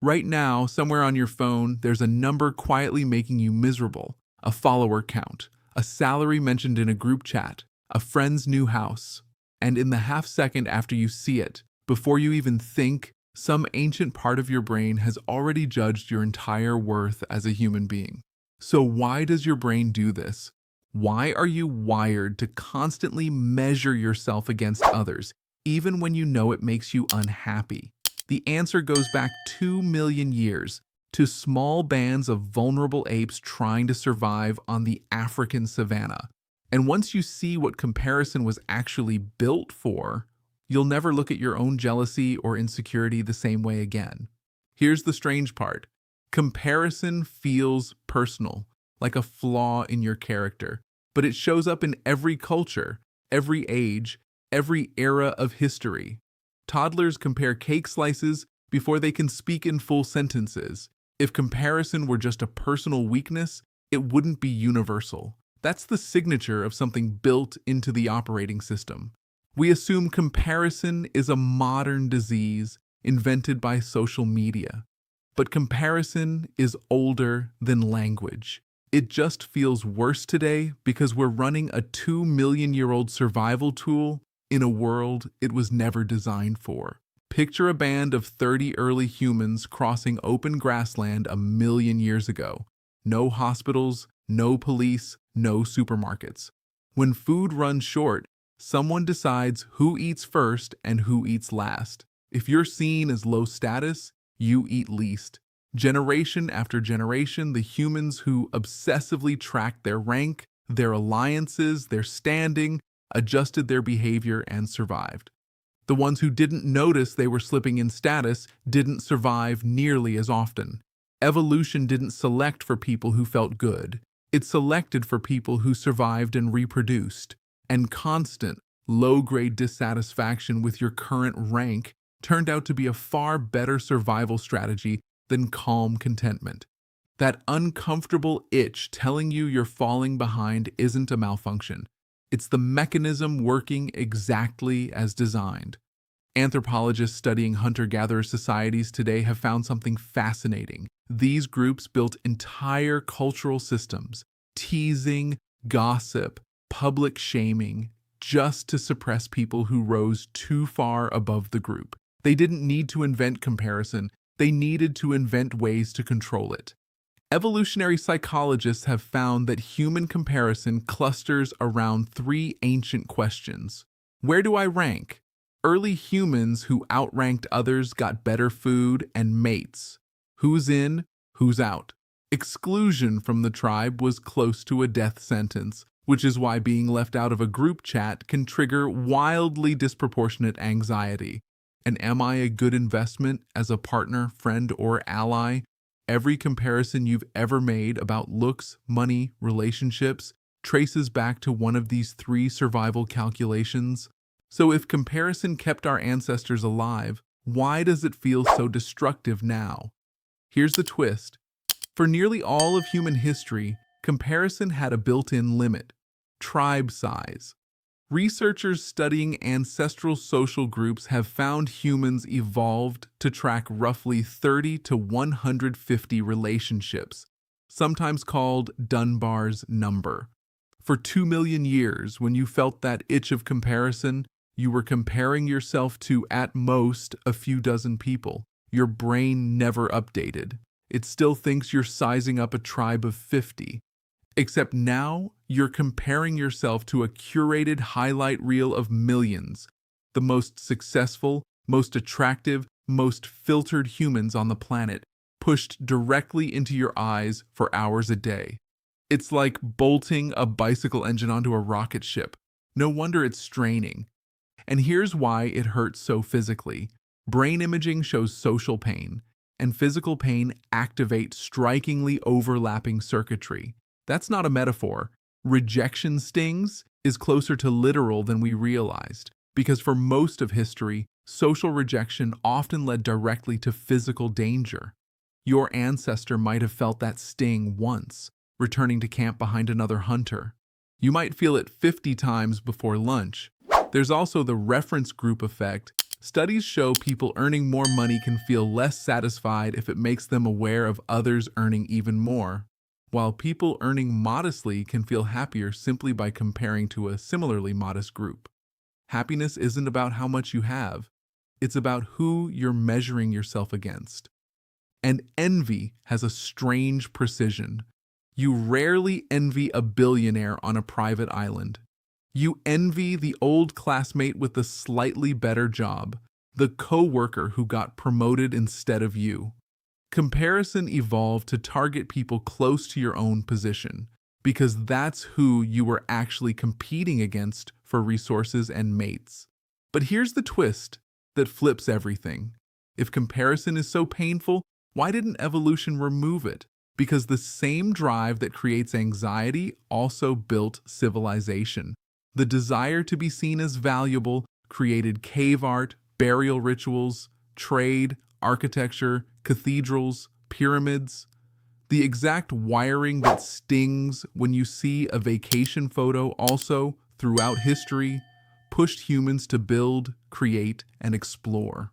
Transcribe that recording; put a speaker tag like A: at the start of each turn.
A: Right now, somewhere on your phone, there's a number quietly making you miserable, a follower count, a salary mentioned in a group chat, a friend's new house. And in the half second after you see it, before you even think, some ancient part of your brain has already judged your entire worth as a human being. So why does your brain do this? Why are you wired to constantly measure yourself against others, even when you know it makes you unhappy? The answer goes back 2 million years to small bands of vulnerable apes trying to survive on the African savanna. And once you see what comparison was actually built for, you'll never look at your own jealousy or insecurity the same way again. Here's the strange part. Comparison feels personal, like a flaw in your character, but it shows up in every culture, every age, every era of history. Toddlers compare cake slices before they can speak in full sentences. If comparison were just a personal weakness, it wouldn't be universal. That's the signature of something built into the operating system. We assume comparison is a modern disease invented by social media. But comparison is older than language. It just feels worse today because we're running a 2 million-year-old survival tool in a world it was never designed for. Picture a band of 30 early humans crossing open grassland a million years ago. No hospitals, no police, no supermarkets. When food runs short, someone decides who eats first and who eats last. If you're seen as low status, you eat least. Generation after generation, the humans who obsessively tracked their rank, their alliances, their standing, adjusted their behavior and survived. The ones who didn't notice they were slipping in status didn't survive nearly as often. Evolution didn't select for people who felt good. It selected for people who survived and reproduced. And constant, low-grade dissatisfaction with your current rank turned out to be a far better survival strategy than calm contentment. That uncomfortable itch telling you you're falling behind isn't a malfunction. It's the mechanism working exactly as designed. Anthropologists studying hunter-gatherer societies today have found something fascinating. These groups built entire cultural systems, teasing, gossip, public shaming, just to suppress people who rose too far above the group. They didn't need to invent comparison, they needed to invent ways to control it. Evolutionary psychologists have found that human comparison clusters around 3 ancient questions. Where do I rank? Early humans who outranked others got better food and mates. Who's in, who's out? Exclusion from the tribe was close to a death sentence, which is why being left out of a group chat can trigger wildly disproportionate anxiety. And am I a good investment as a partner, friend, or ally? Every comparison you've ever made about looks, money, relationships traces back to one of these 3 survival calculations. So if comparison kept our ancestors alive, why does it feel so destructive now? Here's the twist. For nearly all of human history, comparison had a built-in limit: tribe size. Researchers studying ancestral social groups have found humans evolved to track roughly 30 to 150 relationships, sometimes called Dunbar's number. For 2 million years, when you felt that itch of comparison, you were comparing yourself to, at most, a few dozen people. Your brain never updated. It still thinks you're sizing up a tribe of 50. Except now, you're comparing yourself to a curated highlight reel of millions, the most successful, most attractive, most filtered humans on the planet, pushed directly into your eyes for hours a day. It's like bolting a bicycle engine onto a rocket ship. No wonder it's straining. And here's why it hurts so physically. Brain imaging shows social pain, and physical pain activates strikingly overlapping circuitry. That's not a metaphor. Rejection stings is closer to literal than we realized, because for most of history, social rejection often led directly to physical danger. Your ancestor might have felt that sting once, returning to camp behind another hunter. You might feel it 50 times before lunch. There's also the reference group effect. Studies show people earning more money can feel less satisfied if it makes them aware of others earning even more, while people earning modestly can feel happier simply by comparing to a similarly modest group. Happiness isn't about how much you have, it's about who you're measuring yourself against. And envy has a strange precision. You rarely envy a billionaire on a private island. You envy the old classmate with the slightly better job, the coworker who got promoted instead of you. Comparison evolved to target people close to your own position, because that's who you were actually competing against for resources and mates. But here's the twist that flips everything. If comparison is so painful, why didn't evolution remove it? Because the same drive that creates anxiety also built civilization. The desire to be seen as valuable created cave art, burial rituals, trade, architecture, cathedrals, pyramids. The exact wiring that stings when you see a vacation photo also, throughout history, pushed humans to build, create, and explore.